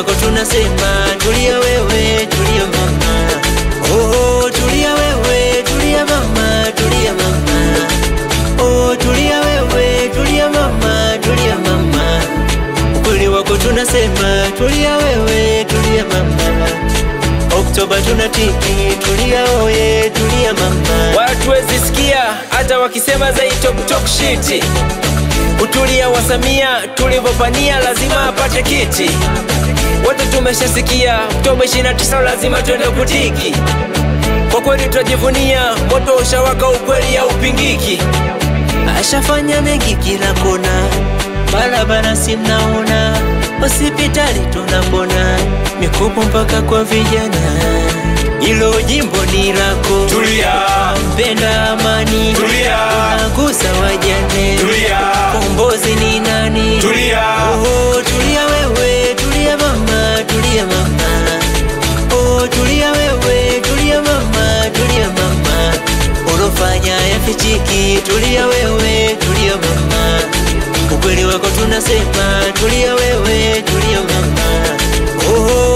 wako tunasema tulia wewe, tulia mama. Oh, tulia wewe, tulia mama, tulia mama. Oh, tulia wewe, tulia mama, tulia mama. Ukweli wako tunasema tulia wewe, tulia mama. Oktoba tunatiki, tulia oye, tulia mama. Watu wezisikia hata wakisema za talk shit. Utulia wa Samia tulivopania lazima apate kiti. Wote tumeshasikia Oktoba 29 lazima twende kutiki. Kwa kweli tutajivunia, moto ushawaka, ukweli ya upingiki. Ashafanya mengi kila kona, barabara si mnaona, hospitali tunapona, mikopo mpaka kwa vijana. Hilo jimbo ni lako, tulia. Mpenda amani, tulia. Unagusa wajane, tulia. Kombozi ni nani, tulia. Oh, tulia wewe, tulia mama, tulia mama. Oh, tulia wewe, tulia mama, tulia mama. Unofanya yafichiki, tulia wewe, tulia mama. Ukweli wako tunasema tulia wewe, tulia mama. Oh,